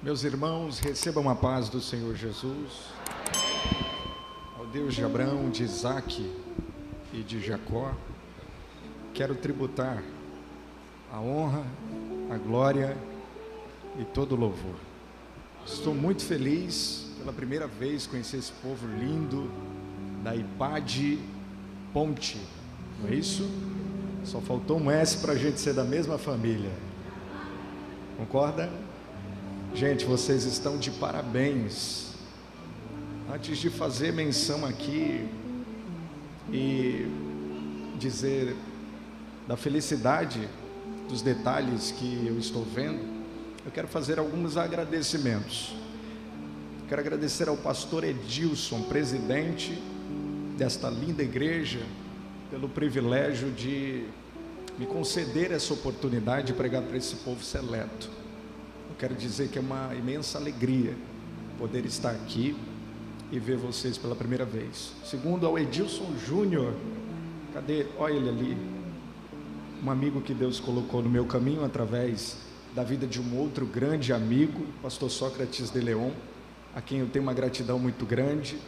Meus irmãos, recebam a paz do Senhor Jesus. Ao Deus de Abraão, de Isaque e de Jacó, quero tributar a honra, a glória e todo o louvor. Estou muito feliz, pela primeira vez, conhecer esse povo lindo da IPAD Ponte, não é isso? Só faltou um S para a gente ser da mesma família. Concorda? Gente, vocês estão de parabéns. Antes de fazer menção aqui e dizer da felicidade dos detalhes que eu estou vendo, eu quero fazer alguns agradecimentos. Quero agradecer ao pastor Edilson, presidente desta linda igreja, pelo privilégio de me conceder essa oportunidade de pregar para esse povo seleto. Eu quero dizer que é uma imensa alegria poder estar aqui e ver vocês pela primeira vez. Segundo, ao Edilson Júnior, cadê? Olha ele ali, um amigo que Deus colocou no meu caminho através da vida de um outro grande amigo, pastor Sócrates de Leon, a quem eu tenho uma gratidão muito grande,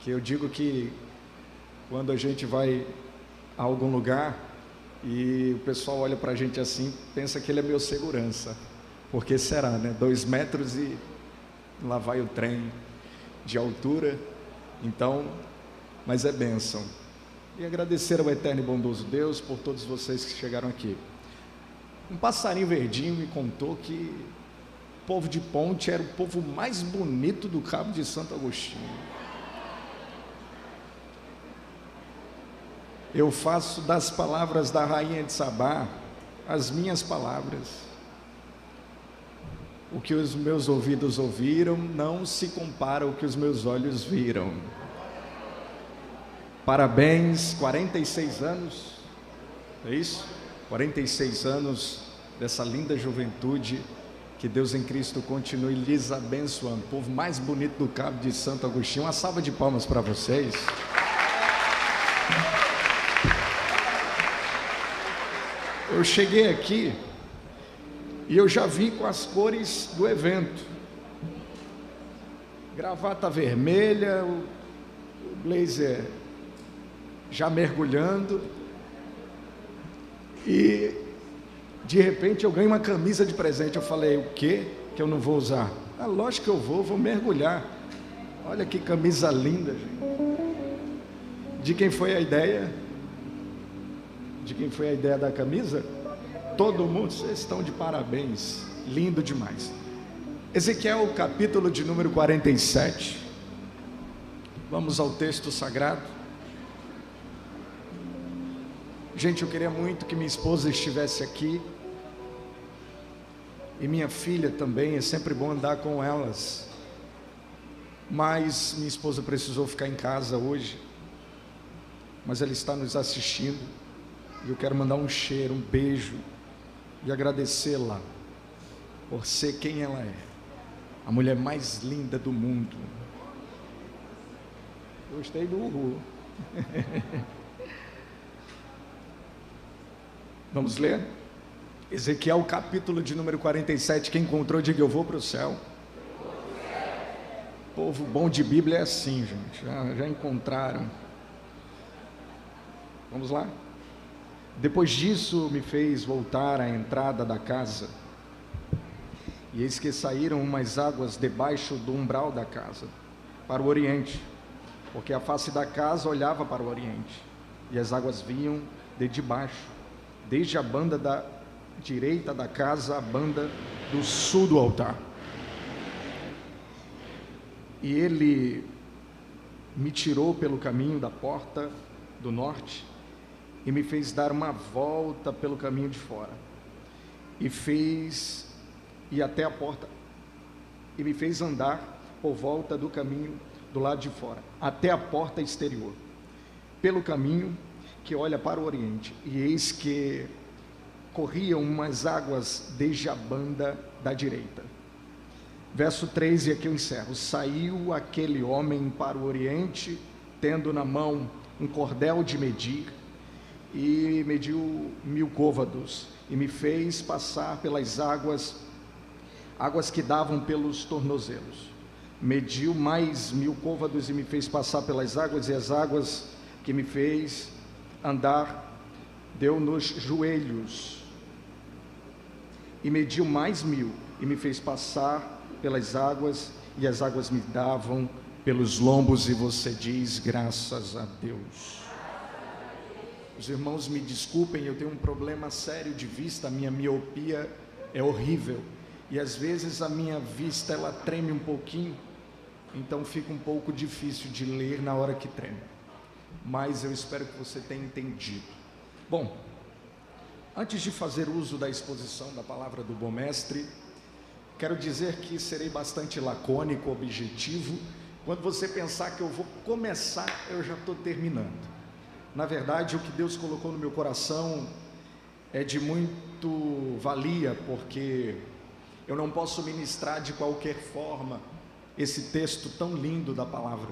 que eu digo que quando a gente vai a algum lugar e o pessoal olha para a gente assim, pensa que ele é meu segurança. Porque será, né? 2 metros e lá vai o trem de altura. Então, mas é bênção. E agradecer ao eterno e bondoso Deus por todos vocês que chegaram aqui. Um passarinho verdinho me contou que o povo de Ponte era o povo mais bonito do Cabo de Santo Agostinho. Eu faço das palavras da rainha de Sabá as minhas palavras. O que os meus ouvidos ouviram não se compara ao que os meus olhos viram. Parabéns, 46 anos, é isso? 46 anos dessa linda juventude, que Deus em Cristo continue lhes abençoando. O povo mais bonito do Cabo de Santo Agostinho. Uma salva de palmas para vocês. Eu cheguei aqui e eu já vim com as cores do evento. Gravata vermelha, o blazer já mergulhando. E de repente eu ganho uma camisa de presente. Eu falei, o quê? Que eu não vou usar? Ah, lógico que eu vou mergulhar. Olha que camisa linda, gente. De quem foi a ideia? De quem foi a ideia da camisa? Todo mundo, vocês estão de parabéns, lindo demais. Ezequiel, capítulo de número 47. Vamos ao texto sagrado. Gente, eu queria muito que minha esposa estivesse aqui, e minha filha também, é sempre bom andar com elas, mas minha esposa precisou ficar em casa hoje, mas ela está nos assistindo, e eu quero mandar um cheiro, um beijo, e agradecê-la por ser quem ela é, a mulher mais linda do mundo. Gostei do uhul. Vamos ler? Ezequiel, capítulo de número 47. Quem encontrou, diga: eu vou para o céu. Povo bom de Bíblia é assim, gente, já encontraram. Vamos lá? Depois disso me fez voltar à entrada da casa, e eis que saíram umas águas debaixo do umbral da casa, para o oriente, porque a face da casa olhava para o oriente, e as águas vinham de debaixo, desde a banda da direita da casa à banda do sul do altar. E ele me tirou pelo caminho da porta do norte, e me fez dar uma volta pelo caminho de fora, e até a porta, e me fez andar por volta do caminho do lado de fora, até a porta exterior, pelo caminho que olha para o oriente, e eis que corriam umas águas desde a banda da direita. Verso 3, e aqui eu encerro. Saiu aquele homem para o oriente, tendo na mão um cordel de medir, e mediu 1000 côvados, e me fez passar pelas águas águas que davam pelos tornozelos. Mediu mais 1000 côvados e me fez passar pelas águas, e as águas que me fez andar deu nos joelhos. E mediu mais 1000 e me fez passar pelas águas, e as águas me davam pelos lombos. E você diz: graças a Deus. Os irmãos me desculpem, eu tenho um problema sério de vista, a minha miopia é horrível, e às vezes a minha vista ela treme um pouquinho, então fica um pouco difícil de ler na hora que treme, mas eu espero que você tenha entendido. Bom, antes de fazer uso da exposição da palavra do bom mestre, quero dizer que serei bastante lacônico, objetivo. Quando você pensar que eu vou começar, eu já estou terminando. Na verdade, o que Deus colocou no meu coração é de muito valia, porque eu não posso ministrar de qualquer forma esse texto tão lindo da palavra,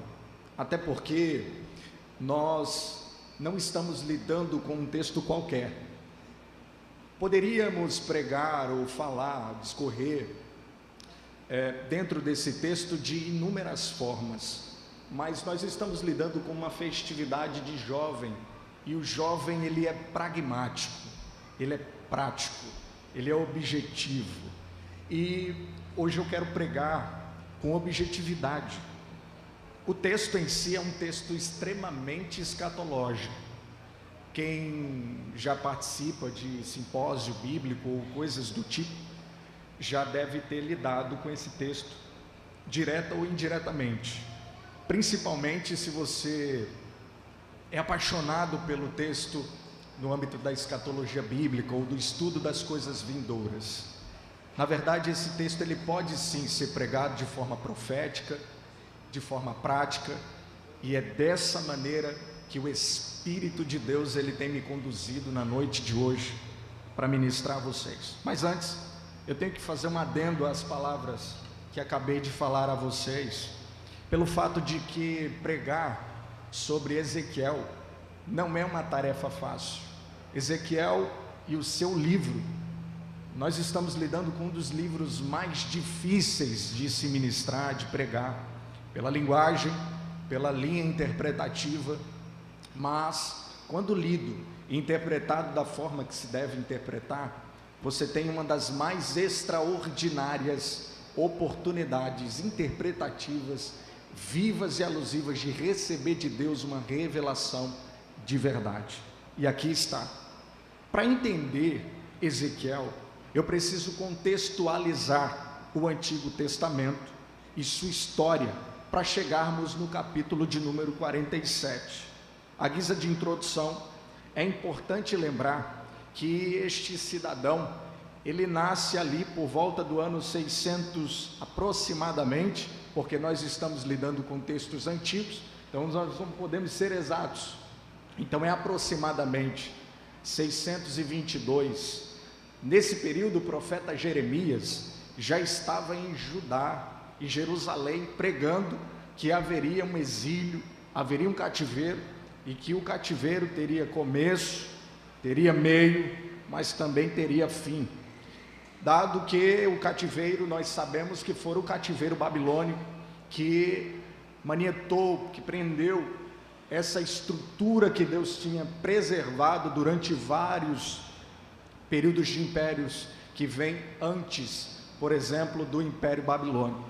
até porque nós não estamos lidando com um texto qualquer. Poderíamos pregar ou falar, discorrer dentro desse texto de inúmeras formas, mas nós estamos lidando com uma festividade de jovem, e o jovem ele é pragmático, ele é prático, ele é objetivo, e hoje eu quero pregar com objetividade. O texto em si é um texto extremamente escatológico. Quem já participa de simpósio bíblico ou coisas do tipo, já deve ter lidado com esse texto, direta ou indiretamente, principalmente se você é apaixonado pelo texto no âmbito da escatologia bíblica ou do estudo das coisas vindouras. Na verdade, esse texto ele pode sim ser pregado de forma profética, de forma prática, e é dessa maneira que o Espírito de Deus ele tem me conduzido na noite de hoje para ministrar a vocês. Mas antes, eu tenho que fazer um adendo às palavras que acabei de falar a vocês, pelo fato de que pregar sobre Ezequiel não é uma tarefa fácil. Ezequiel e o seu livro, nós estamos lidando com um dos livros mais difíceis de se ministrar, de pregar, pela linguagem, pela linha interpretativa, mas quando lido e interpretado da forma que se deve interpretar, você tem uma das mais extraordinárias oportunidades interpretativas, vivas e alusivas, de receber de Deus uma revelação de verdade. E aqui está. Para entender Ezequiel, eu preciso contextualizar o Antigo Testamento e sua história, para chegarmos no capítulo de número 47. À guisa de introdução, é importante lembrar que este cidadão, ele nasce ali por volta do ano 600 aproximadamente, porque nós estamos lidando com textos antigos, então nós não podemos ser exatos, então é aproximadamente 622. Nesse período o profeta Jeremias já estava em Judá e Jerusalém, pregando que haveria um exílio, haveria um cativeiro, e que o cativeiro teria começo, teria meio, mas também teria fim. Dado que o cativeiro, nós sabemos que foi o cativeiro babilônico, que manietou, que prendeu essa estrutura que Deus tinha preservado durante vários períodos de impérios que vêm antes, por exemplo, do Império Babilônico.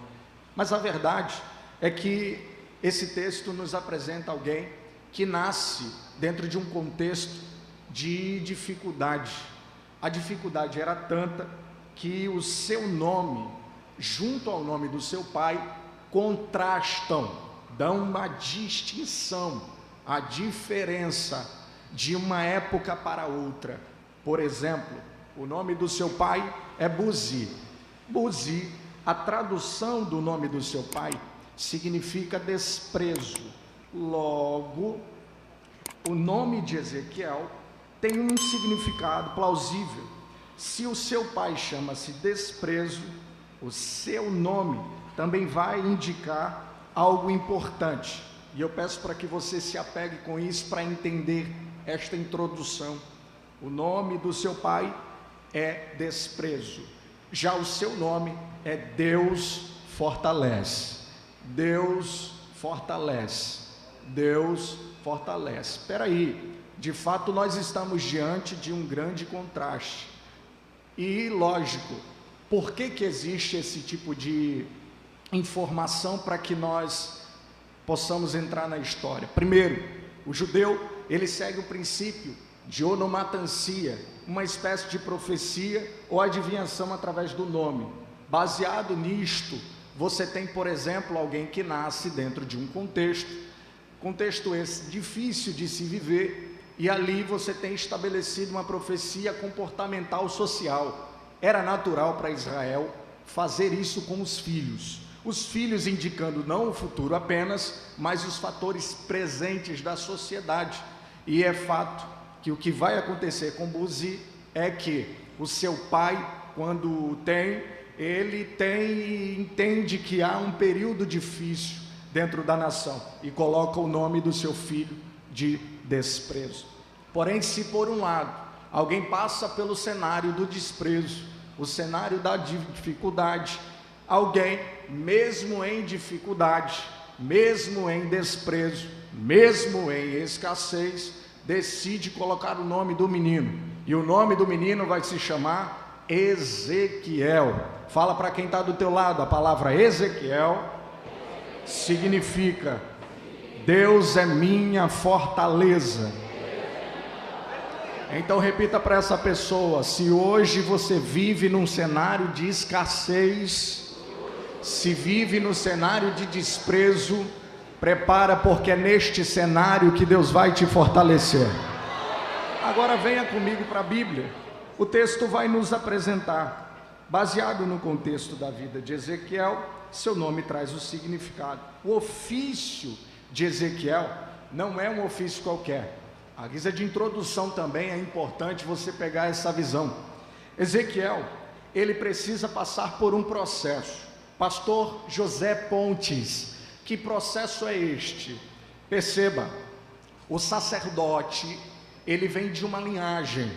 Mas a verdade é que esse texto nos apresenta alguém que nasce dentro de um contexto de dificuldade. A dificuldade era tanta que o seu nome, junto ao nome do seu pai, contrastam, dão uma distinção, a diferença de uma época para outra. Por exemplo, o nome do seu pai é Buzi. Buzi, a tradução do nome do seu pai significa desprezo. Logo, o nome de Ezequiel tem um significado plausível. Se o seu pai chama-se desprezo, o seu nome também vai indicar algo importante. E eu peço para que você se apegue com isso para entender esta introdução. O nome do seu pai é desprezo. Já o seu nome é Deus fortalece. Deus fortalece. Deus fortalece. Espera aí, de fato nós estamos diante de um grande contraste. E lógico, por que existe esse tipo de informação para que nós possamos entrar na história? Primeiro, o judeu, ele segue o princípio de onomatancia, uma espécie de profecia ou adivinhação através do nome. Baseado nisto, você tem, por exemplo, alguém que nasce dentro de um contexto esse difícil de se viver, e ali você tem estabelecido uma profecia comportamental social. Era natural para Israel fazer isso com os filhos indicando não o futuro apenas, mas os fatores presentes da sociedade. E é fato que o que vai acontecer com Buzi é que o seu pai, quando entende que há um período difícil dentro da nação e coloca o nome do seu filho de desprezo. Porém, se por um lado alguém passa pelo cenário do desprezo, o cenário da dificuldade, alguém, mesmo em dificuldade, mesmo em desprezo, mesmo em escassez, decide colocar o nome do menino, e o nome do menino vai se chamar Ezequiel. Fala para quem está do teu lado, a palavra Ezequiel significa Deus é minha fortaleza. Então repita para essa pessoa: se hoje você vive num cenário de escassez, se vive no cenário de desprezo, prepara, porque é neste cenário que Deus vai te fortalecer. Agora venha comigo para a Bíblia. O texto vai nos apresentar, baseado no contexto da vida de Ezequiel, seu nome traz o significado. O ofício de Ezequiel não é um ofício qualquer. A guisa de introdução também é importante você pegar essa visão. Ezequiel, ele precisa passar por um processo. Pastor José Pontes, que processo é este? Perceba, o sacerdote, ele vem de uma linhagem,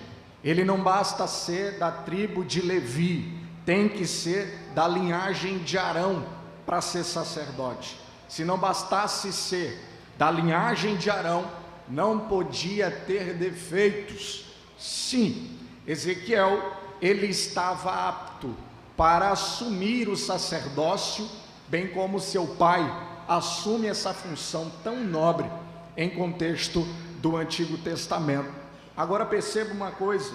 ele não basta ser da tribo de Levi, tem que ser da linhagem de Arão para ser sacerdote. Se não bastasse ser da linhagem de Arão, não podia ter defeitos. Sim, Ezequiel, ele estava apto para assumir o sacerdócio, bem como seu pai assume essa função tão nobre em contexto do Antigo Testamento. Agora perceba uma coisa,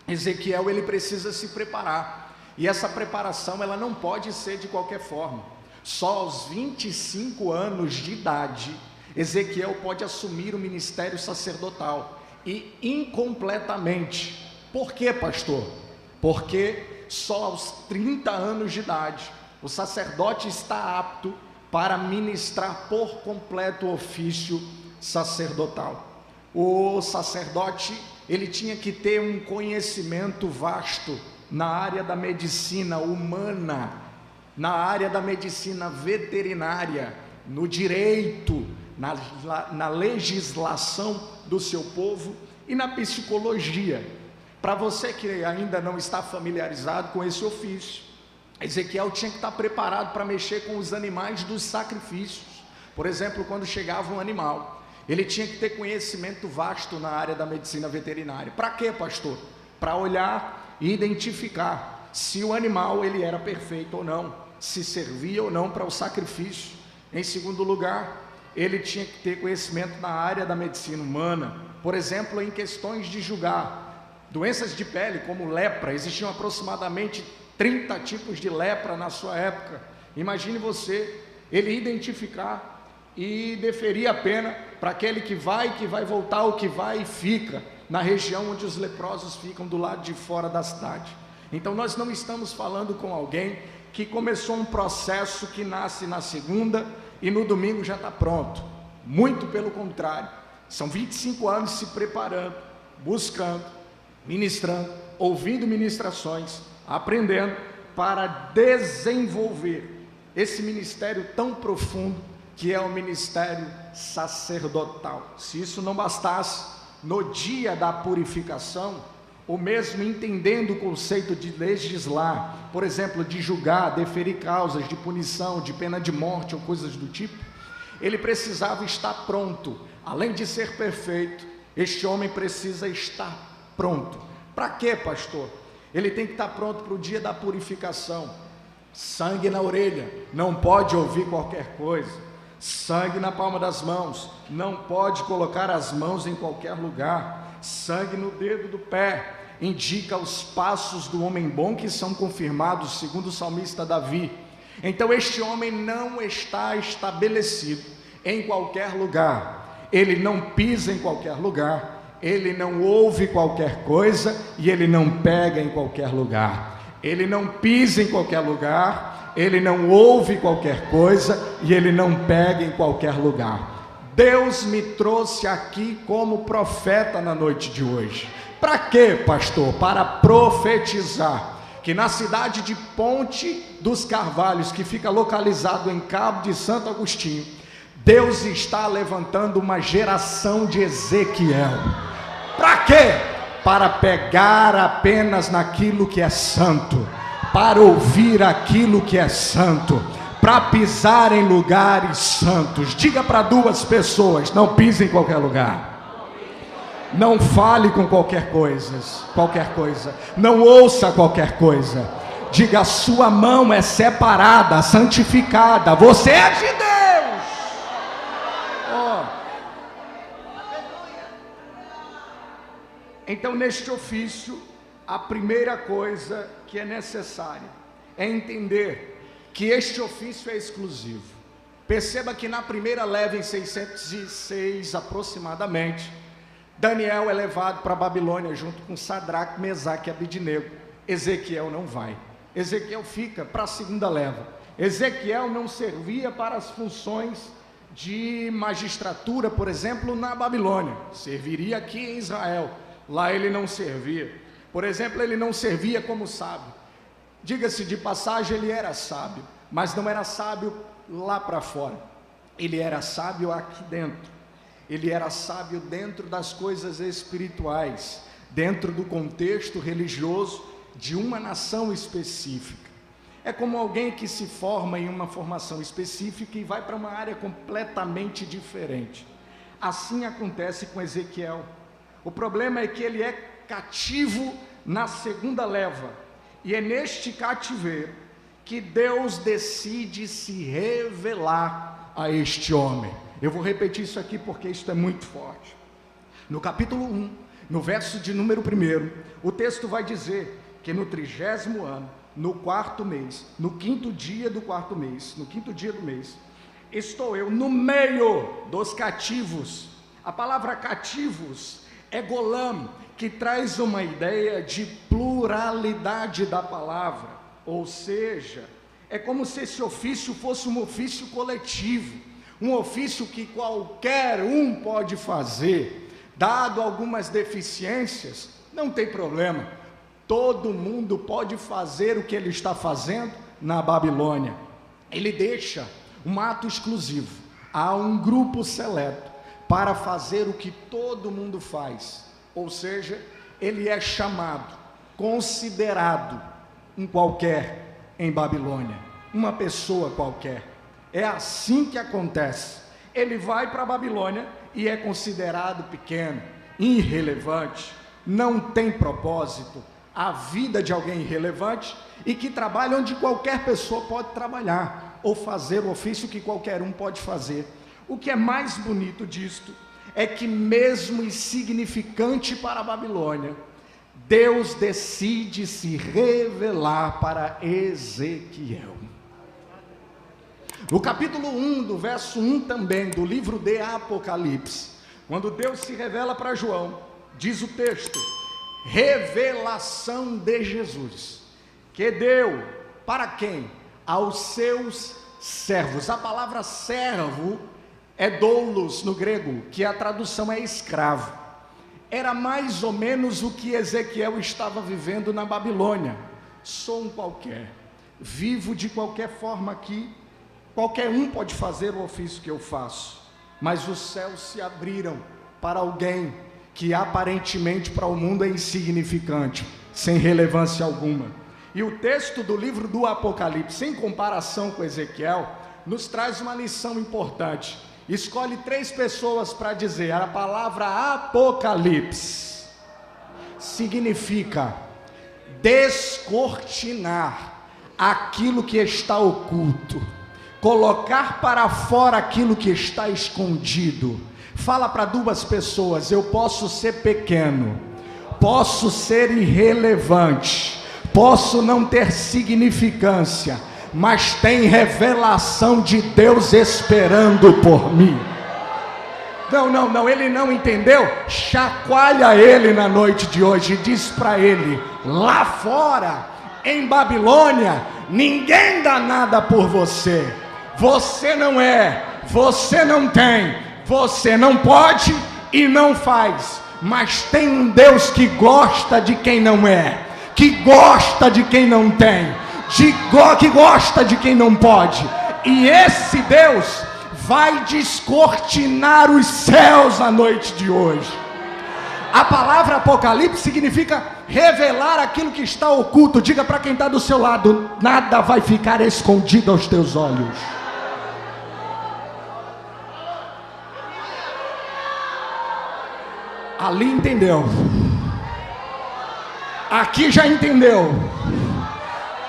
Ezequiel, ele precisa se preparar, e essa preparação ela não pode ser de qualquer forma. Só aos 25 anos de idade, Ezequiel pode assumir o ministério sacerdotal, e incompletamente. Por quê, pastor? Porque só aos 30 anos de idade o sacerdote está apto para ministrar por completo o ofício sacerdotal. O sacerdote, ele tinha que ter um conhecimento vasto na área da medicina humana, na área da medicina veterinária, no direito, na legislação do seu povo e na psicologia. Para você que ainda não está familiarizado com esse ofício, Ezequiel tinha que estar preparado para mexer com os animais dos sacrifícios. Por exemplo, quando chegava um animal, ele tinha que ter conhecimento vasto na área da medicina veterinária. Para quê, pastor? Para olhar e identificar se o animal ele era perfeito ou não, se servia ou não para o sacrifício. Em segundo lugar, ele tinha que ter conhecimento na área da medicina humana, por exemplo, em questões de julgar doenças de pele, como lepra. Existiam aproximadamente 30 tipos de lepra na sua época. Imagine você, ele identificar e deferir a pena para aquele que vai voltar, ou que vai e fica na região onde os leprosos ficam do lado de fora da cidade. Então nós não estamos falando com alguém que começou um processo que nasce na segunda e no domingo já está pronto. Muito pelo contrário, são 25 anos se preparando, buscando, ministrando, ouvindo ministrações, aprendendo para desenvolver esse ministério tão profundo que é o ministério sacerdotal. Se isso não bastasse, no dia da purificação, ou mesmo entendendo o conceito de legislar, por exemplo, de julgar, deferir causas de punição, de pena de morte ou coisas do tipo, ele precisava estar pronto. Além de ser perfeito, este homem precisa estar pronto. Para quê, pastor? Ele tem que estar pronto para o dia da purificação. Sangue na orelha, não pode ouvir qualquer coisa. Sangue na palma das mãos, não pode colocar as mãos em qualquer lugar. Sangue no dedo do pé, indica os passos do homem bom que são confirmados segundo o salmista Davi. Então este homem não está estabelecido em qualquer lugar, ele não pisa em qualquer lugar, ele não ouve qualquer coisa e ele não pega em qualquer lugar. Ele não pisa em qualquer lugar, ele não ouve qualquer coisa e ele não pega em qualquer lugar. Deus me trouxe aqui como profeta na noite de hoje. Para quê, pastor? Para profetizar que na cidade de Ponte dos Carvalhos, que fica localizado em Cabo de Santo Agostinho, Deus está levantando uma geração de Ezequiel. Para quê? Para pegar apenas naquilo que é santo, para ouvir aquilo que é santo, para pisar em lugares santos. Diga para duas pessoas: não pise em qualquer lugar, não fale com qualquer coisa, não ouça qualquer coisa. Diga: a sua mão é separada, santificada, você é de Deus. Então, neste ofício, a primeira coisa que é necessária é entender que este ofício é exclusivo. Perceba que na primeira leva, em 606 aproximadamente, Daniel é levado para a Babilônia junto com Sadraque, Mesaque e Abidnego. Ezequiel não vai. Ezequiel fica para a segunda leva. Ezequiel não servia para as funções de magistratura, por exemplo, na Babilônia. Serviria aqui em Israel. Lá ele não servia. Por exemplo, ele não servia como sábio. Diga-se de passagem, ele era sábio, mas não era sábio lá para fora. Ele era sábio aqui dentro. Ele era sábio dentro das coisas espirituais, dentro do contexto religioso de uma nação específica. É como alguém que se forma em uma formação específica e vai para uma área completamente diferente. Assim acontece com Ezequiel. O problema é que ele é cativo na segunda leva, e é neste cativeiro que Deus decide se revelar a este homem. Eu vou repetir isso aqui porque isso é muito forte. No capítulo 1, no verso de número 1, o texto vai dizer que no 30º ano, no 4º mês, no 5º dia do 4º mês, no 5º dia do mês, estou eu no meio dos cativos. A palavra cativos é golam, que traz uma ideia de pluralidade da palavra, ou seja, é como se esse ofício fosse um ofício coletivo, um ofício que qualquer um pode fazer. Dado algumas deficiências, não tem problema, todo mundo pode fazer o que ele está fazendo na Babilônia. Ele deixa um ato exclusivo a um grupo seleto para fazer o que todo mundo faz, ou seja, ele é chamado, considerado um qualquer em Babilônia, uma pessoa qualquer. É assim que acontece. Ele vai para a Babilônia e é considerado pequeno, irrelevante, não tem propósito. A vida de alguém irrelevante e que trabalha onde qualquer pessoa pode trabalhar, ou fazer o ofício que qualquer um pode fazer. O que é mais bonito disto é que, mesmo insignificante para a Babilônia, Deus decide se revelar para Ezequiel. No capítulo 1, do verso 1 também, do livro de Apocalipse, quando Deus se revela para João, diz o texto: revelação de Jesus, que deu para quem? Aos seus servos. A palavra servo é doulos no grego, que a tradução é escravo. Era mais ou menos o que Ezequiel estava vivendo na Babilônia. Sou um qualquer, vivo de qualquer forma aqui, qualquer um pode fazer o ofício que eu faço, mas os céus se abriram para alguém que aparentemente para o mundo é insignificante, sem relevância alguma. E o texto do livro do Apocalipse, em comparação com Ezequiel, nos traz uma lição importante. Escolhe 3 pessoas para dizer. A palavra Apocalipse significa descortinar aquilo que está oculto, colocar para fora aquilo que está escondido. Fala para 2 pessoas: eu posso ser pequeno, posso ser irrelevante, posso não ter significância, mas tem revelação de Deus esperando por mim. Não, ele não entendeu? Chacoalha ele na noite de hoje e diz para ele: lá fora, em Babilônia, ninguém dá nada por você. Você não é, você não tem, você não pode e não faz. Mas tem um Deus que gosta de quem não é, que gosta de quem não tem, que gosta de quem não pode. E esse Deus vai descortinar os céus na noite de hoje. A palavra Apocalipse significa revelar aquilo que está oculto. Diga para quem está do seu lado: nada vai ficar escondido aos teus olhos. Ali entendeu, aqui já entendeu.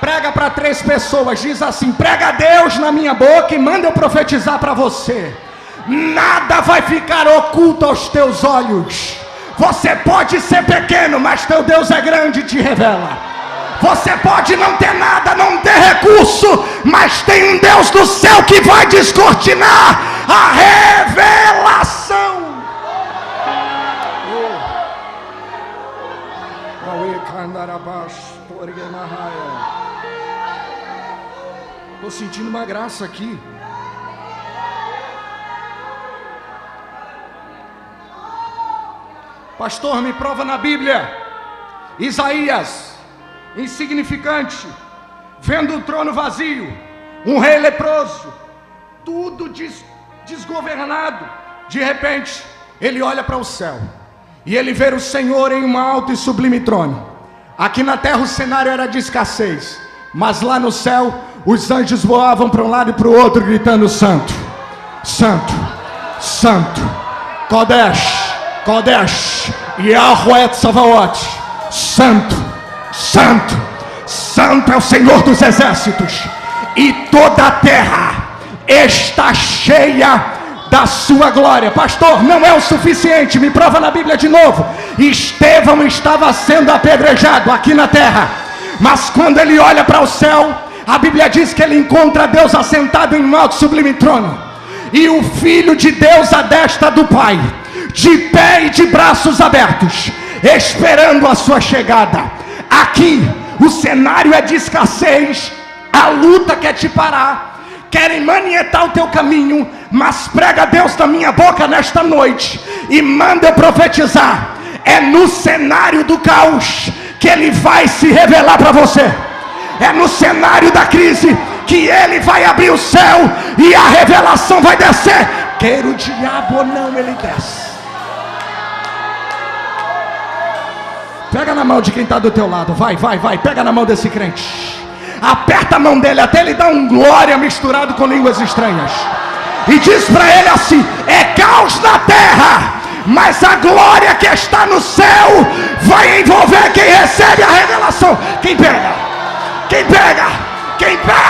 Prega para 3 pessoas, diz assim: prega a Deus na minha boca e manda eu profetizar para você. Nada vai ficar oculto aos teus olhos. Você pode ser pequeno, mas teu Deus é grande e te revela. Você pode não ter nada, não ter recurso, mas tem um Deus do céu que vai descortinar a revelação. Estou sentindo uma graça aqui. Pastor, me prova na Bíblia. Isaías, insignificante, vendo o trono vazio, um rei leproso, tudo desgovernado. De repente, ele olha para o céu e ele vê o Senhor em um alto e sublime trono. Aqui na terra o cenário era de escassez, mas lá no céu os anjos voavam para um lado e para o outro, gritando: Santo, Santo, Santo, Kodesh, Kodesh, Yahweh Tsavaot. Santo, Santo, Santo é o Senhor dos exércitos, e toda a terra está cheia da sua glória. Pastor, não é o suficiente, me prova na Bíblia de novo. Estevão estava sendo apedrejado aqui na terra, mas quando ele olha para o céu, a Bíblia diz que ele encontra Deus assentado em um alto e sublime trono, e o Filho de Deus à destra do Pai, de pé e de braços abertos, esperando a sua chegada. Aqui o cenário é de escassez, a luta quer te parar, querem manietar o teu caminho, mas prega Deus na minha boca nesta noite e manda eu profetizar. É no cenário do caos que Ele vai se revelar para você. É no cenário da crise que Ele vai abrir o céu e a revelação vai descer. Queira o diabo ou não, Ele desce. Pega na mão de quem está do teu lado. Vai, pega na mão desse crente. Aperta a mão dele até ele dar um glória misturado com línguas estranhas. E diz para ele assim: é caos na terra, mas a glória que está no céu vai envolver quem recebe a revelação. Quem pega? Quem pega? Quem pega?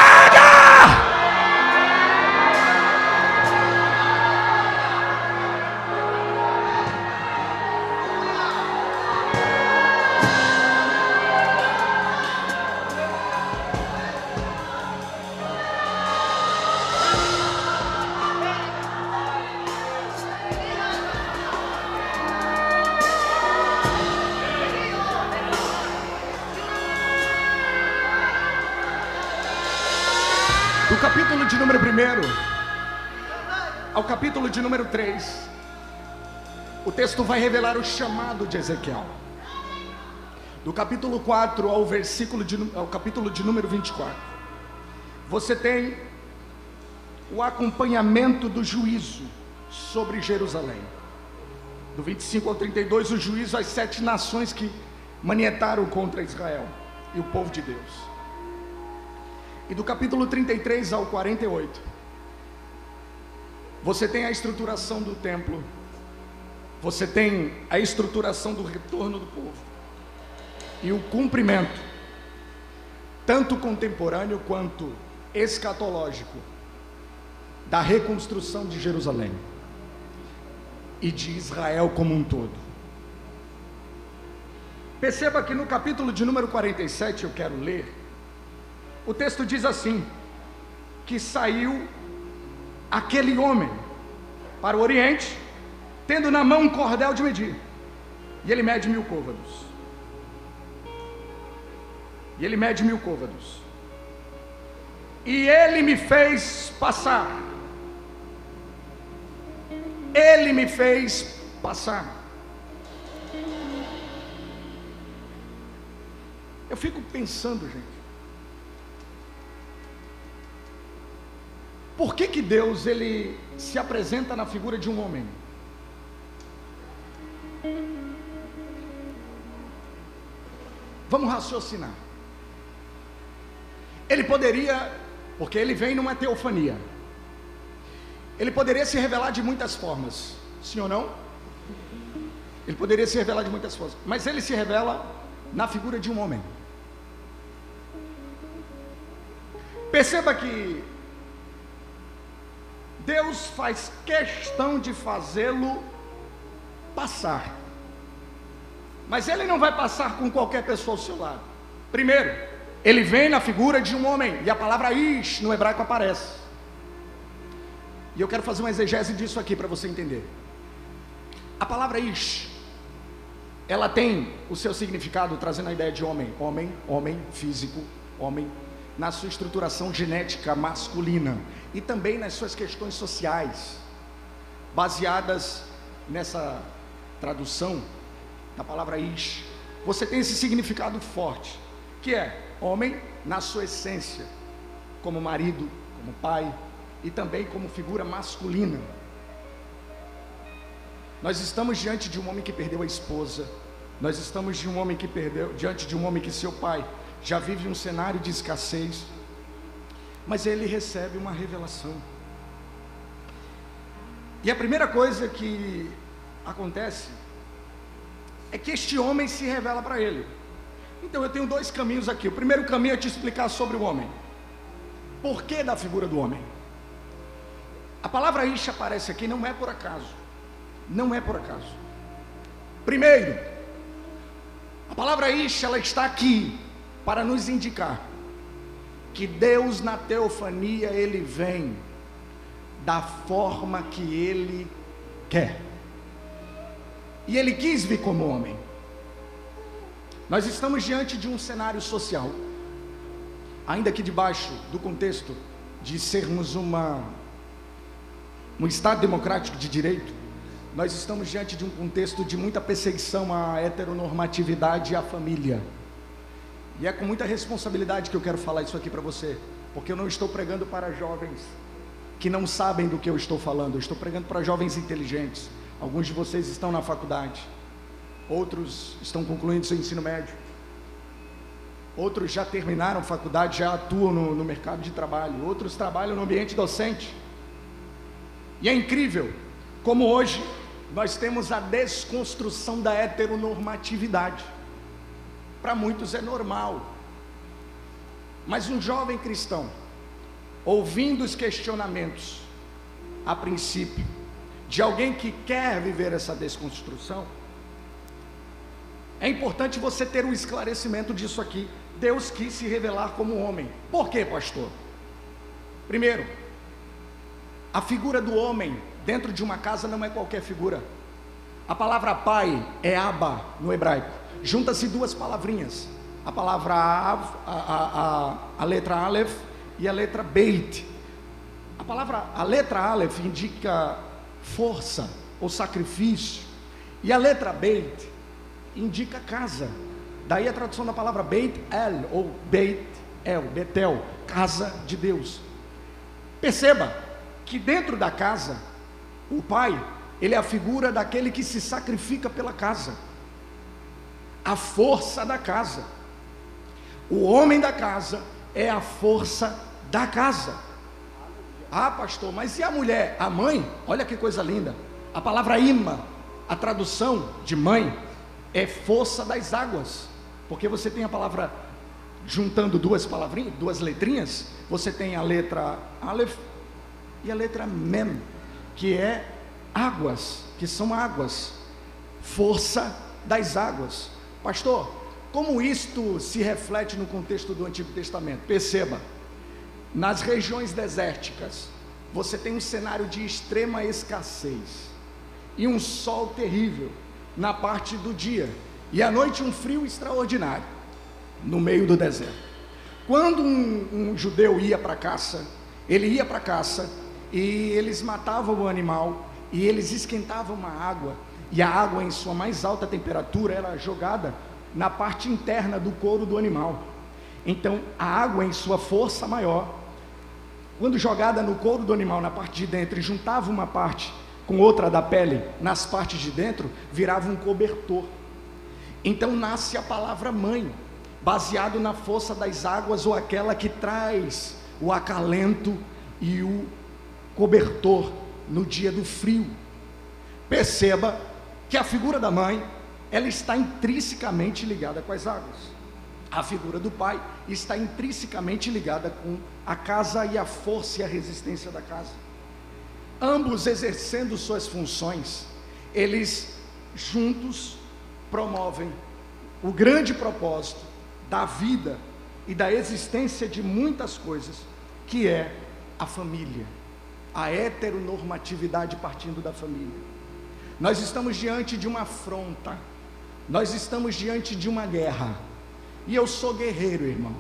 Do capítulo de número 1 ao capítulo de número 3, o texto vai revelar o chamado de Ezequiel. Do capítulo 4 ao capítulo de número 24, você tem o acompanhamento do juízo sobre Jerusalém. Do 25 ao 32, o juízo às 7 nações que manietaram contra Israel e o povo de Deus. E do capítulo 33 ao 48, você tem a estruturação do templo, você tem a estruturação do retorno do povo e o cumprimento, tanto contemporâneo quanto escatológico, da reconstrução de Jerusalém e de Israel como um todo. Perceba que no capítulo de número 47, eu quero ler, o texto diz assim, que saiu aquele homem para o Oriente, tendo na mão um cordel de medir, e ele mede 1000 côvados. E ele mede 1000 côvados. E ele me fez passar. Ele me fez passar. Eu fico pensando, gente, por que Deus ele se apresenta na figura de um homem? Vamos raciocinar. Ele poderia, porque ele vem numa teofania, ele poderia se revelar de muitas formas, sim ou não? Ele poderia se revelar de muitas formas, mas ele se revela na figura de um homem. Perceba que Deus faz questão de fazê-lo passar, mas ele não vai passar com qualquer pessoa ao seu lado. Primeiro, ele vem na figura de um homem, e a palavra ish no hebraico aparece, e eu quero fazer uma exegese disso aqui para você entender. A palavra ish, ela tem o seu significado trazendo a ideia de homem, homem físico, homem, na sua estruturação genética masculina, e também nas suas questões sociais, baseadas nessa tradução da palavra ish. Você tem esse significado forte, que é homem na sua essência, como marido, como pai, e também como figura masculina. Nós estamos diante de um homem que perdeu a esposa, nós estamos diante de um homem que seu pai já vive um cenário de escassez, mas ele recebe uma revelação. E a primeira coisa que acontece é que este homem se revela para ele. Então eu tenho 2 caminhos aqui. O primeiro caminho é te explicar sobre o homem. Por que da figura do homem? A palavra ish aparece aqui, não é por acaso. Não é por acaso. Primeiro, a palavra ish, ela está aqui para nos indicar que Deus na teofania, ele vem da forma que ele quer, e ele quis vir como homem. Nós estamos diante de um cenário social, ainda que debaixo do contexto de sermos um Estado democrático de direito, nós estamos diante de um contexto de muita perseguição à heteronormatividade e à família. E é com muita responsabilidade que eu quero falar isso aqui para você, porque eu não estou pregando para jovens que não sabem do que eu estou falando, eu estou pregando para jovens inteligentes. Alguns de vocês estão na faculdade, outros estão concluindo seu ensino médio, outros já terminaram faculdade, já atuam no mercado de trabalho, outros trabalham no ambiente docente. E é incrível como hoje nós temos a desconstrução da heteronormatividade. Para muitos é normal, mas um jovem cristão, ouvindo os questionamentos, a princípio, de alguém que quer viver essa desconstrução, é importante você ter um esclarecimento disso aqui. Deus quis se revelar como homem. Por quê, pastor? Primeiro, a figura do homem dentro de uma casa não é qualquer figura. A palavra pai é Abba no hebraico. Junta-se 2 palavrinhas, a palavra a letra Aleph e a letra Beit. A letra Aleph indica força ou sacrifício, e a letra Beit indica casa. Daí a tradução da palavra Beit El, ou Beit El, Betel, casa de Deus. Perceba que dentro da casa, o pai, ele é a figura daquele que se sacrifica pela casa, a força da casa. O homem da casa é a força da casa. Ah, pastor, mas e a mulher? A mãe? Olha que coisa linda. A palavra ima, a tradução de mãe, é força das águas. Porque você tem a palavra, juntando duas palavrinhas, duas letrinhas, você tem a letra Aleph e a letra Mem, que é águas, que são águas, força das águas. Pastor, como isto se reflete no contexto do Antigo Testamento? Perceba, nas regiões desérticas, você tem um cenário de extrema escassez, e um sol terrível na parte do dia, e à noite um frio extraordinário, no meio do deserto. Quando um judeu ia para a caça, ele ia para a caça, e eles matavam o animal, e eles esquentavam uma água, e a água em sua mais alta temperatura era jogada na parte interna do couro do animal. Então a água em sua força maior, quando jogada no couro do animal, na parte de dentro, e juntava uma parte com outra da pele, nas partes de dentro, virava um cobertor. Então nasce a palavra mãe, baseado na força das águas, ou aquela que traz o acalento e o cobertor no dia do frio. Perceba que a figura da mãe, ela está intrinsecamente ligada com as águas. A figura do pai está intrinsecamente ligada com a casa e a força e a resistência da casa. Ambos exercendo suas funções, eles juntos promovem o grande propósito da vida e da existência de muitas coisas, que é a família, a heteronormatividade partindo da família. Nós estamos diante de uma afronta, nós estamos diante de uma guerra, e eu sou guerreiro, irmão,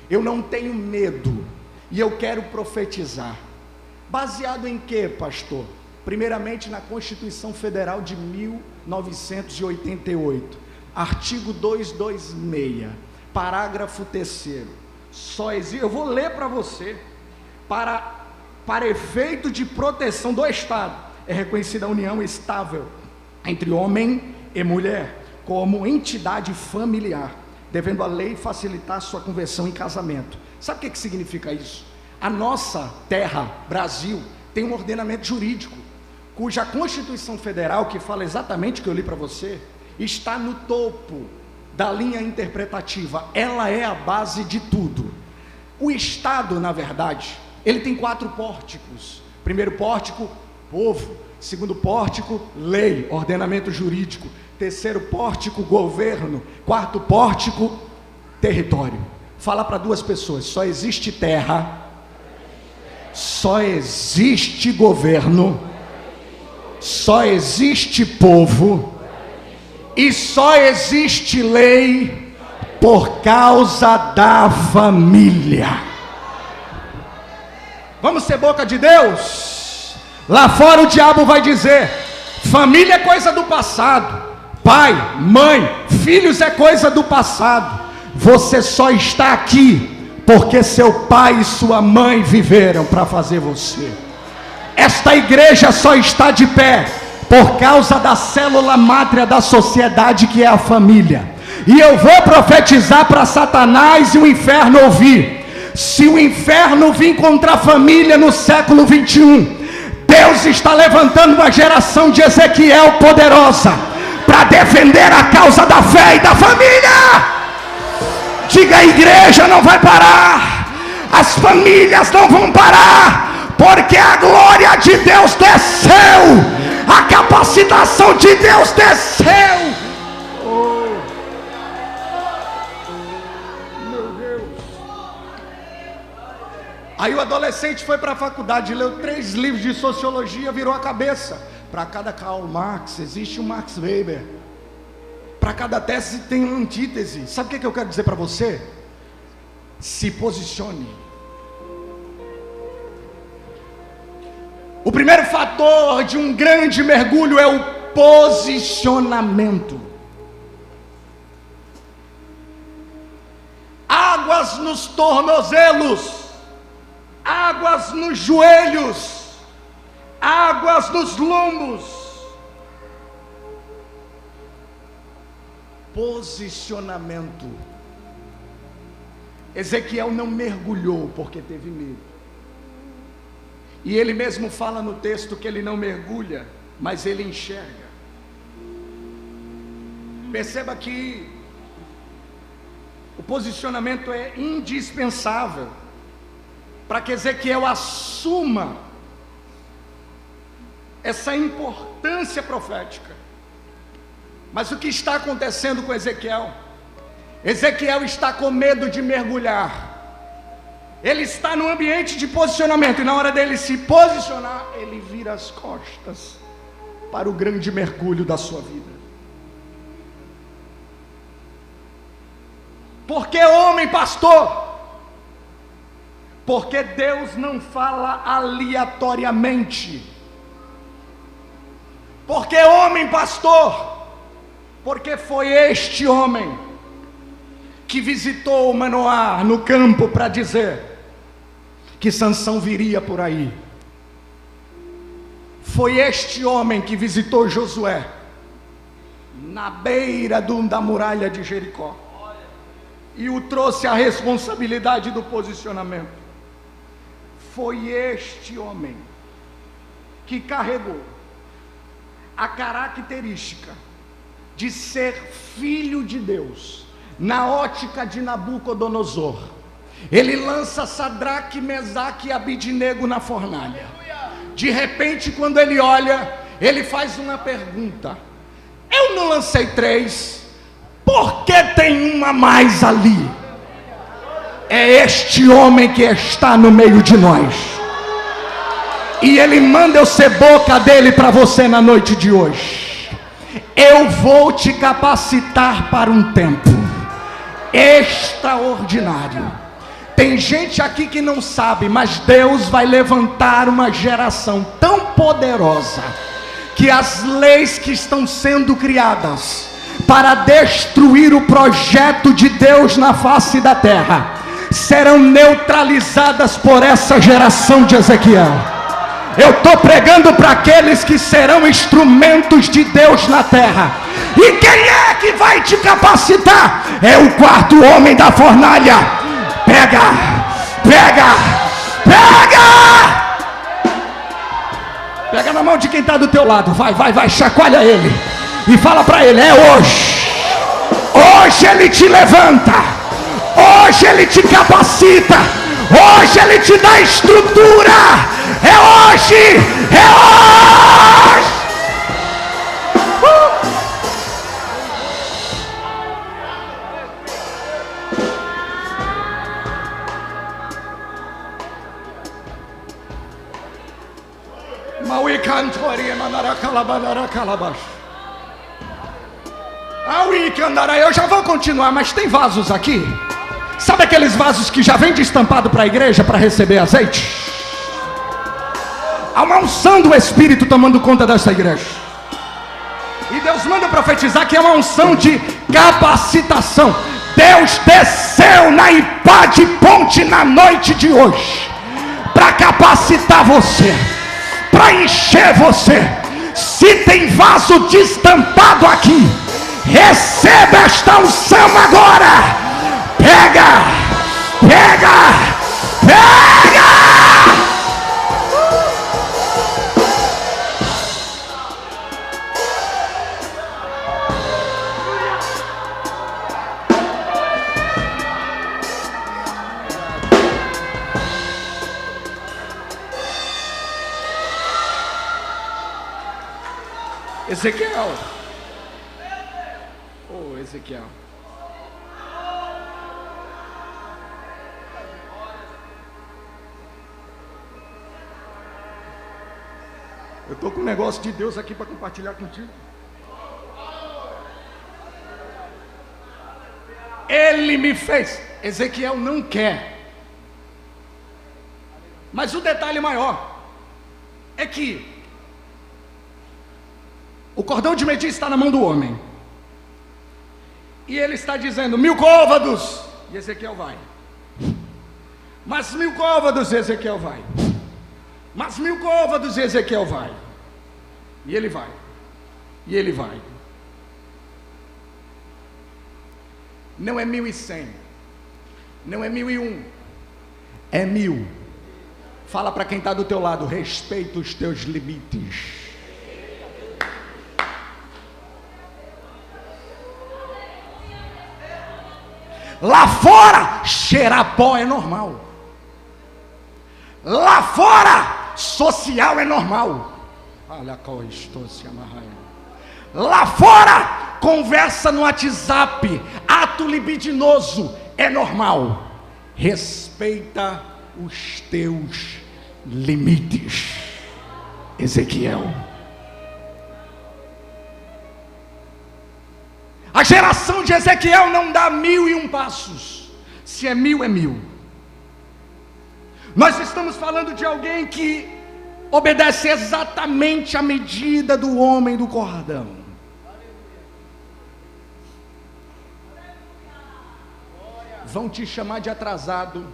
eu não tenho medo, e eu quero profetizar. Baseado em quê, pastor? Primeiramente na Constituição Federal de 1988, artigo 226, parágrafo 3º, só existe, eu vou ler para você, para efeito de proteção do Estado, é reconhecida a união estável entre homem e mulher, como entidade familiar, devendo a lei facilitar sua conversão em casamento. Sabe o que significa isso? A nossa terra, Brasil, tem um ordenamento jurídico, cuja Constituição Federal, que fala exatamente o que eu li para você, está no topo da linha interpretativa. Ela é a base de tudo. O Estado, na verdade, ele tem 4 pórticos. Primeiro pórtico, povo. Segundo pórtico, lei, ordenamento jurídico. Terceiro pórtico, governo. Quarto pórtico, território. Fala para 2 pessoas: só existe terra, só existe governo, só existe povo e só existe lei por causa da família. Vamos ser boca de Deus? Lá fora o diabo vai dizer: família é coisa do passado, pai, mãe, filhos é coisa do passado. Você só está aqui porque seu pai e sua mãe viveram para fazer você. Esta igreja só está de pé por causa da célula mátria da sociedade, que é a família. E eu vou profetizar para Satanás e o inferno ouvir: se o inferno vir contra a família no século 21, Deus está levantando uma geração de Ezequiel poderosa para defender a causa da fé e da família. Diga: a igreja não vai parar, as famílias não vão parar, porque a glória de Deus desceu, a capacitação de Deus desceu. Oh, meu Deus. Aí o adolescente foi para a faculdade, leu 3 livros de sociologia, virou a cabeça. Para cada Karl Marx existe um Max Weber. Para cada tese tem uma antítese. Sabe o que eu quero dizer para você? Se posicione. O primeiro fator de um grande mergulho é o posicionamento. Águas nos tornozelos, águas nos joelhos, águas nos lombos. posicionamento. Ezequiel não mergulhou porque teve medo. E ele mesmo fala no texto que ele não mergulha, mas ele enxerga. Perceba que o posicionamento é indispensável para que Ezequiel assuma essa importância profética. Mas o que está acontecendo com Ezequiel? Ezequiel está com medo de mergulhar. Ele está no ambiente de posicionamento, e na hora dele se posicionar, ele vira as costas para o grande mergulho da sua vida. Por que homem, pastor? Porque Deus não fala aleatoriamente. Por que homem, pastor? Porque foi este homem que visitou Manoá no campo para dizer que Sansão viria por aí. Foi este homem que visitou Josué na beira da muralha de Jericó e o trouxe a responsabilidade do posicionamento. Foi este homem que carregou a característica de ser filho de Deus na ótica de Nabucodonosor. Ele lança Sadraque, Mesaque e Abidnego na fornalha. De repente, quando ele olha, ele faz uma pergunta: eu não lancei 3, por que tem uma mais ali? É este homem que está no meio de nós, e ele manda eu ser boca dele para você na noite de hoje. Eu vou te capacitar para um tempo extraordinário. Tem gente aqui que não sabe, mas Deus vai levantar uma geração tão poderosa que as leis que estão sendo criadas para destruir o projeto de Deus na face da terra serão neutralizadas por essa geração de Ezequiel. Eu estou pregando para aqueles que serão instrumentos de Deus na terra. E quem é que vai te capacitar? É o quarto homem da fornalha. Pega, pega, pega! Pega na mão de quem está do teu lado. Vai, chacoalha ele e fala para ele: é hoje. Hoje ele te levanta. Hoje ele te capacita. Hoje ele te dá estrutura. É hoje. É hoje. Eu já vou continuar, mas tem vasos aqui. Sabe aqueles vasos que já vem de estampado para a igreja para receber azeite? Há uma unção do Espírito tomando conta dessa igreja. E Deus manda profetizar que é uma unção de capacitação. Deus desceu na Ipade Ponte na noite de hoje para capacitar você, para encher você. Se tem vaso destampado aqui, receba esta unção agora. Pega, pega, pega. Ezequiel. Oh, Ezequiel. Eu estou com um negócio de Deus aqui para compartilhar contigo. Ele me fez. Ezequiel não quer. Mas o detalhe maior é que o cordão de medir está na mão do homem. E ele está dizendo: 1000 côvados. E Ezequiel vai. Mas 1000 côvados, Ezequiel vai. Mas 1000 côvados, Ezequiel vai. E ele vai. E ele vai. Não é 1.100, não é 1.001, é 1.000. Fala para quem está do teu lado: respeita os teus limites. Lá fora, cheirar pó é normal. Lá fora, social é normal. Lá fora, conversa no WhatsApp, ato libidinoso é normal. Respeita os teus limites, Ezequiel. A geração de Ezequiel não dá 1.001 passos. Se é 1.000, é 1.000. Nós estamos falando de alguém que obedece exatamente a medida do homem do cordão. Vão te chamar de atrasado.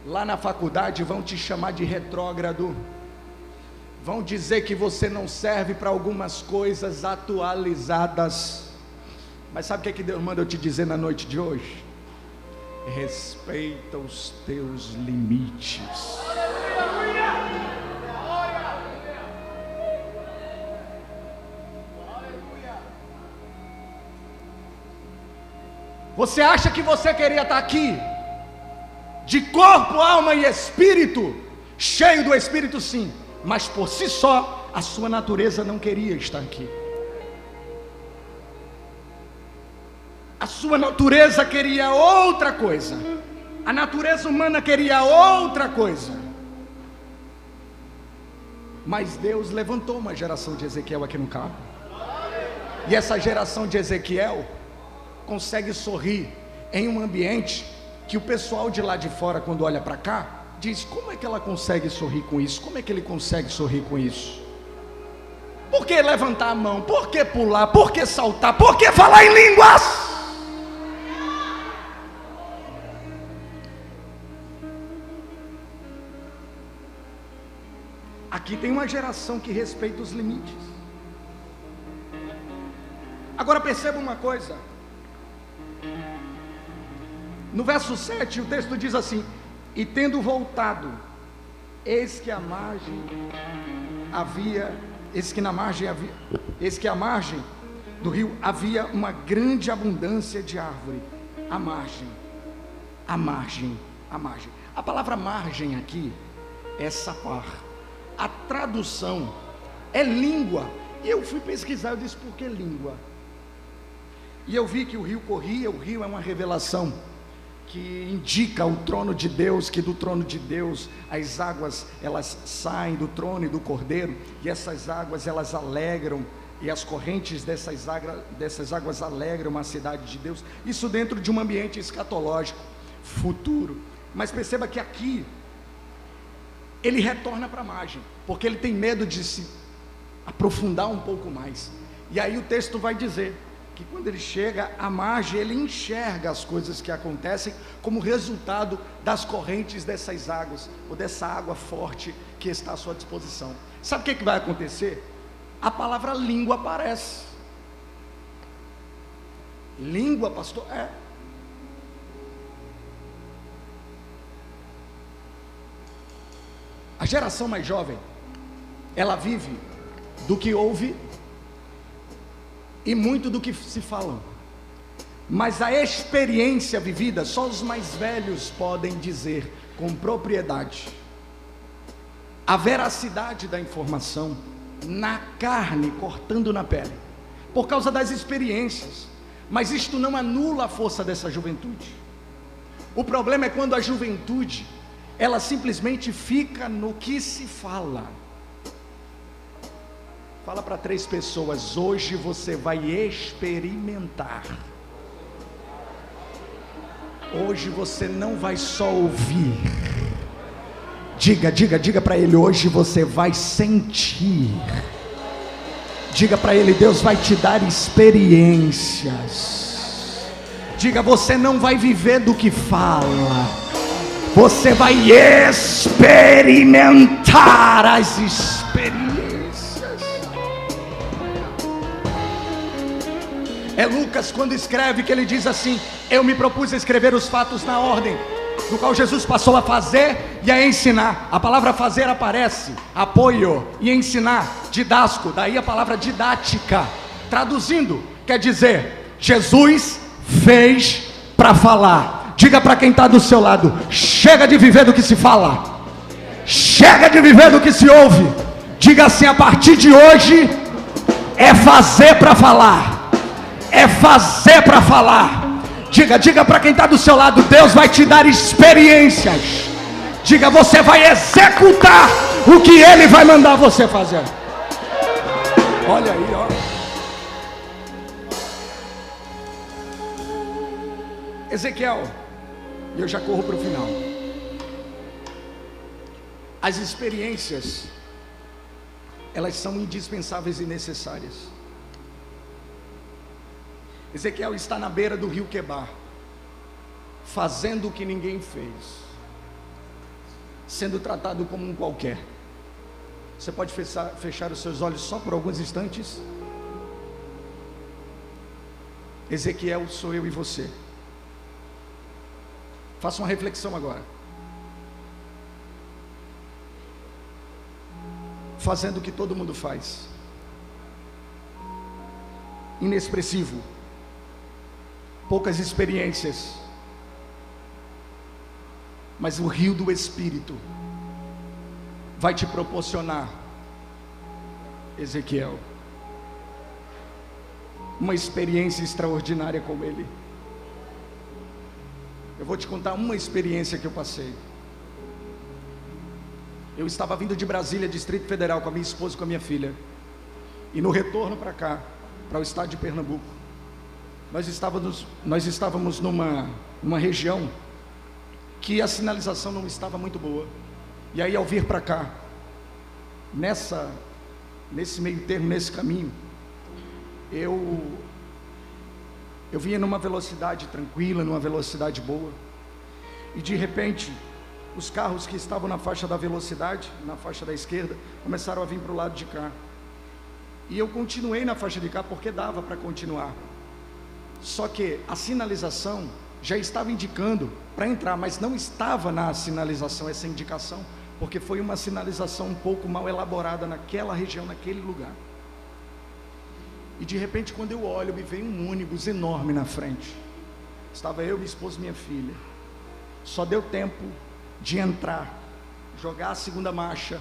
Lá na faculdade vão te chamar de retrógrado. Vão dizer que você não serve para algumas coisas atualizadas. Mas sabe o que Deus manda eu te dizer na noite de hoje? Respeita os teus limites. Você acha que você queria estar aqui, de corpo, alma e espírito, cheio do Espírito, sim, mas por si só, a sua natureza não queria estar aqui. A sua natureza queria outra coisa. A natureza humana queria outra coisa. Mas Deus levantou uma geração de Ezequiel aqui no carro. E essa geração de Ezequiel consegue sorrir em um ambiente que o pessoal de lá de fora, quando olha para cá, diz: como é que ela consegue sorrir com isso? Como é que ele consegue sorrir com isso? Por que levantar a mão? Por que pular? Por que saltar? Por que falar em línguas? Aqui tem uma geração que respeita os limites. Agora perceba uma coisa. No verso 7 o texto diz assim: e tendo voltado, eis que à margem do rio havia uma grande abundância de árvore. A margem. A palavra margem aqui é sapar. A tradução é língua. E eu fui pesquisar, eu disse: por que língua? E eu vi que o rio corria. O rio é uma revelação que indica o trono de Deus, que do trono de Deus as águas elas saem do trono e do cordeiro, e essas águas elas alegram, e as correntes dessas águas alegram a cidade de Deus. Isso dentro de um ambiente escatológico, futuro. Mas perceba que aqui ele retorna para a margem, porque ele tem medo de se aprofundar um pouco mais. E aí o texto vai dizer que quando ele chega à margem, ele enxerga as coisas que acontecem como resultado das correntes dessas águas, ou dessa água forte que está à sua disposição. Sabe o que vai acontecer? A palavra língua aparece. Língua, pastor? É. A geração mais jovem, ela vive do que ouve e muito do que se fala, mas a experiência vivida, só os mais velhos podem dizer com propriedade. A veracidade da informação, na carne, cortando na pele, por causa das experiências. Mas isto não anula a força dessa juventude. O problema é quando a juventude, ela simplesmente fica no que se fala. Fala para 3 pessoas: hoje você vai experimentar. Hoje você não vai só ouvir. Diga para ele: hoje você vai sentir. Diga para ele: Deus vai te dar experiências. Diga: você não vai viver do que fala, você vai experimentar as experiências. É Lucas quando escreve que ele diz assim: eu me propus a escrever os fatos na ordem do qual Jesus passou a fazer e a ensinar. A palavra fazer aparece, apoio, e ensinar, didasco, daí a palavra didática. Traduzindo, quer dizer, Jesus fez para falar. Diga para quem está do seu lado: chega de viver do que se fala, chega de viver do que se ouve. Diga assim: a partir de hoje é fazer para falar, é fazer para falar. Diga para quem está do seu lado: Deus vai te dar experiências. Diga: você vai executar o que Ele vai mandar você fazer. Olha aí, ó. Ezequiel, e eu já corro para o final. As experiências, elas são indispensáveis e necessárias. Ezequiel está na beira do rio Quebar, fazendo o que ninguém fez, sendo tratado como um qualquer. Você pode fechar os seus olhos só por alguns instantes? Ezequiel sou eu e você. Faça uma reflexão agora. Fazendo o que todo mundo faz, inexpressivo, poucas experiências, mas o rio do Espírito vai te proporcionar, Ezequiel, uma experiência extraordinária com Ele. Eu vou te contar uma experiência que eu passei. Eu estava vindo de Brasília, Distrito Federal, com a minha esposa e com a minha filha, e no retorno para cá, para o estado de Pernambuco, nós estávamos numa região que a sinalização não estava muito boa. E aí, ao vir para cá, nesse meio termo, nesse caminho, eu vinha numa velocidade tranquila, numa velocidade boa, e de repente os carros que estavam na faixa da velocidade, na faixa da esquerda, começaram a vir para o lado de cá, e eu continuei na faixa de cá porque dava para continuar. Só que a sinalização já estava indicando para entrar, mas não estava na sinalização essa indicação, porque foi uma sinalização um pouco mal elaborada naquela região, naquele lugar. E de repente, quando eu olho, me veio um ônibus enorme na frente. Estava eu, minha esposa e minha filha. Só deu tempo de entrar, jogar a segunda marcha,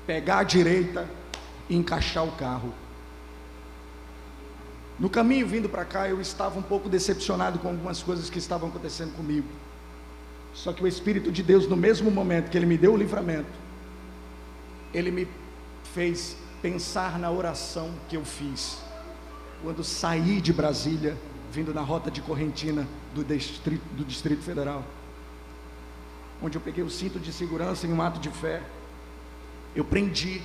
pegar a direita e encaixar o carro. No caminho vindo para cá, eu estava um pouco decepcionado com algumas coisas que estavam acontecendo comigo. Só que o Espírito de Deus, no mesmo momento que Ele me deu o livramento, Ele me fez pensar na oração que eu fiz quando saí de Brasília, vindo na rota de Correntina do Distrito Federal, onde eu peguei o cinto de segurança em um ato de fé. Eu prendi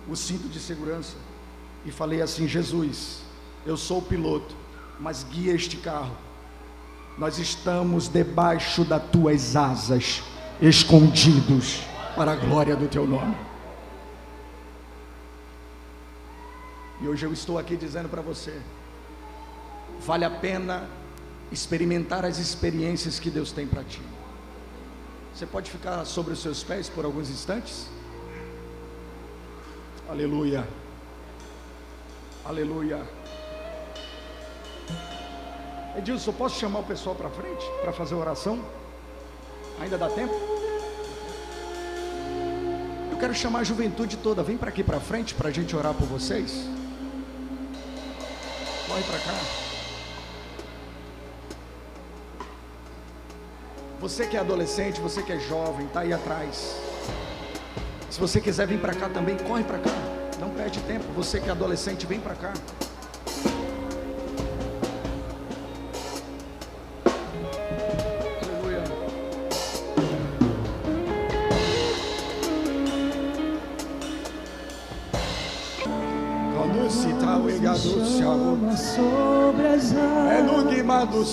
o cinto de segurança e falei assim: Jesus, eu sou o piloto, mas guia este carro. Nós estamos debaixo das tuas asas, escondidos para a glória do teu nome. E hoje eu estou aqui dizendo para você: vale a pena experimentar as experiências que Deus tem para ti. Você pode ficar sobre os seus pés por alguns instantes? Aleluia, aleluia. Edilson, posso chamar o pessoal para frente para fazer a oração? Ainda dá tempo? Eu quero chamar a juventude toda. Vem para aqui para frente para a gente orar por vocês. Corre para cá. Você que é adolescente, você que é jovem, está aí atrás. Se você quiser vir para cá também, corre para cá. Não perde tempo. Você que é adolescente, vem para cá. Sobre as águas, onde os meus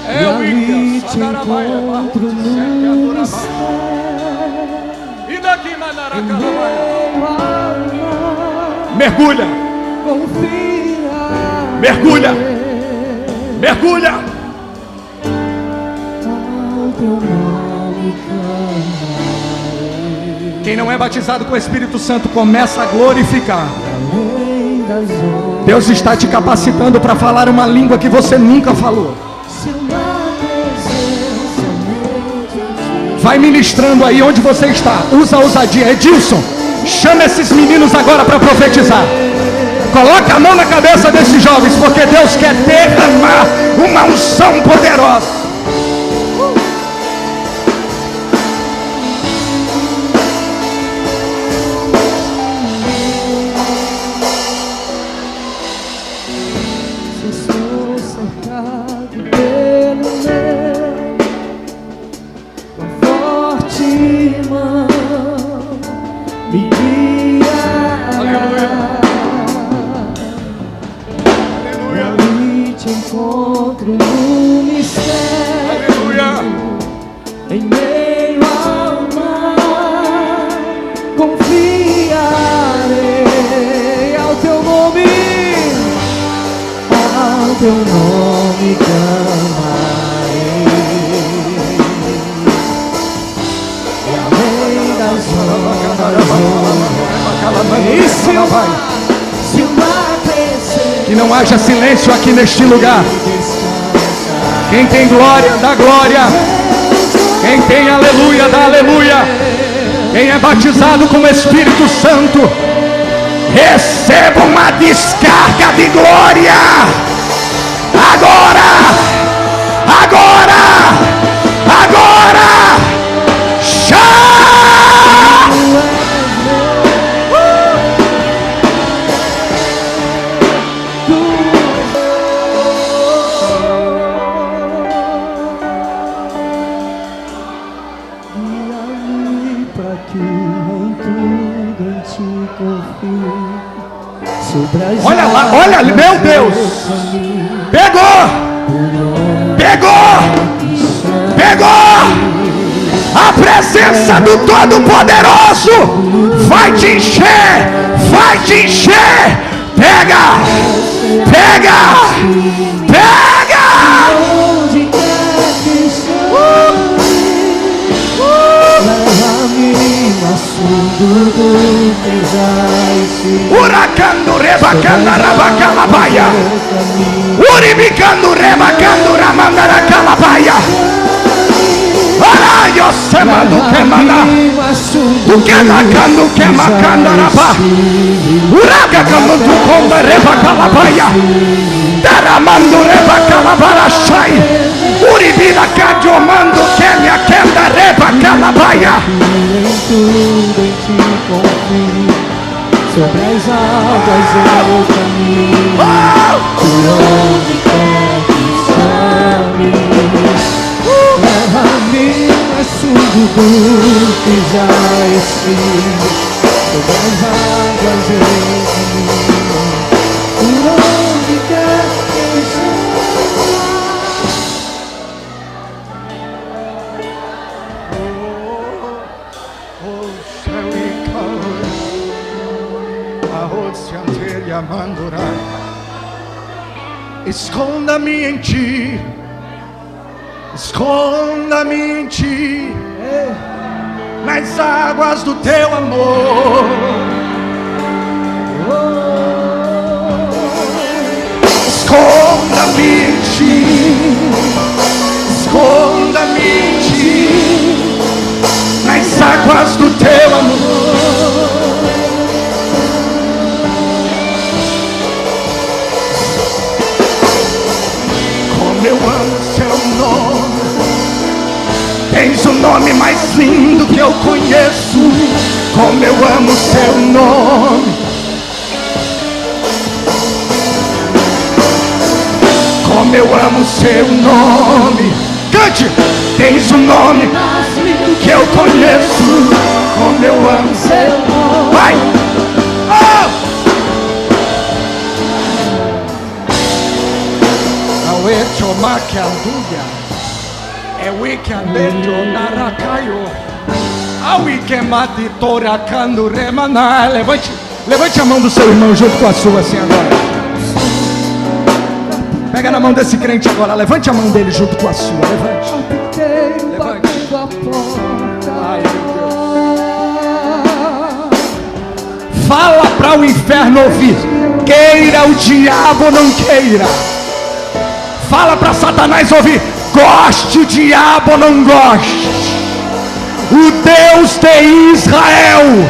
E ali te encontro no mistério. E daqui Manaracalabaia. Alma, Mergulha, confia. mergulha, mergulha. Ao teu nome clamarei. Quem não é batizado com o Espírito Santo começa a glorificar. Além das ondas, Deus está te capacitando para falar uma língua que você nunca falou. se uma presença mente Vai ministrando aí onde você está. Usa a ousadia. Edilson, chama esses meninos agora para profetizar. Coloca a mão na cabeça desses jovens, porque Deus quer derramar uma unção poderosa. se estou cercado pelo meu, tua forte mão me guiará. E ali te encontro no mistério, em meio ao mar, confiarei ao teu nome clamarei. E além das ondas, se o mar crescer, Que não haja silêncio aqui neste lugar. Quem tem glória, dá glória. Quem tem aleluia, dá aleluia. Quem é batizado com o Espírito Santo, receba uma descarga de glória. Agora, agora, agora. guia-me pra que em tudo em ti confie. Sobre as Olha lá, olha, águas meu Deus. eu caminho, Pegou, pegou, pegou. A presença do Todo-Poderoso vai te encher, vai te encher. Pega, pega, pega. onde quer que esteja, leva-me no assunto do que já estive. Huracando, rebacando, rabacalabaia. Uribicando, rebacando, ramandaracabaia. Araio, semando, queimando. Tu queimacando, queimacando, rabá. Uracacando, tu conda, rebacalabaia. Daramando, rebacalabarachai. Uribida, cadiomando, queimia, quenda, rebacalabaia. Em tudo em ti confio, sobre as águas eu caminho, por onde quer que chames. Leva-me mais fundo do que já estive, sobre as águas eu caminho, por onde quer que chames. Esconda-me em ti, esconda-me em ti, nas águas do teu amor. Esconda-me em ti, esconda-me em ti, nas águas do teu amor. Como eu amo seu nome, tens o nome mais lindo que eu conheço. Como eu amo seu nome, como eu amo seu nome. Cante! Tens o nome Mais lindo que eu conheço. Como eu amo seu nome. Vai! Oh! Auete o maquianduga. Levante a mão do seu irmão junto com a sua assim agora. Pega na mão desse crente agora. Levante a mão dele junto com a sua. Levante. Levante. Ai, meu Deus. Fala para o inferno ouvir. Queira o diabo ou não queira. Fala para Satanás ouvir. Goste o diabo ou não goste. O Deus de Israel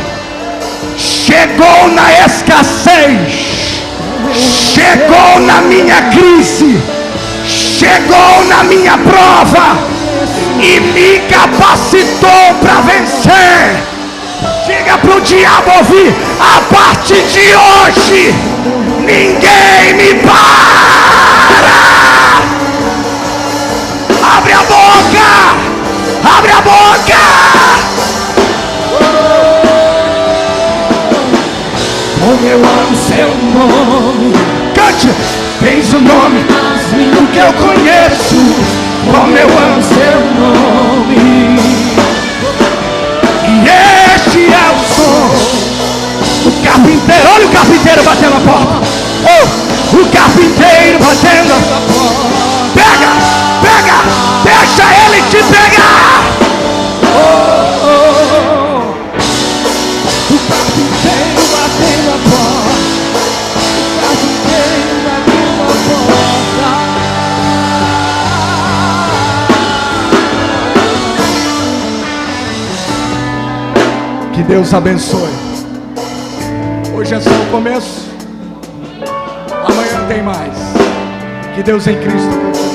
chegou na escassez, chegou na minha crise, chegou na minha prova e me capacitou para vencer. Diga para o diabo ouvir: a partir de hoje ninguém me para. Abre a boca, abre a boca. Como eu amo seu nome. Cante. Tens o nome do que eu conheço. Como eu amo seu nome. E este é o som. O carpinteiro, olha o carpinteiro batendo a porta. Oh, o carpinteiro batendo a porta. Pega, pega, deixa ele te pegar. Oh, oh, oh. O carpinteiro batendo a porta. O carpinteiro batendo a porta. Que Deus abençoe. Hoje é só o começo. Amanhã tem mais. Que Deus em Cristo continue.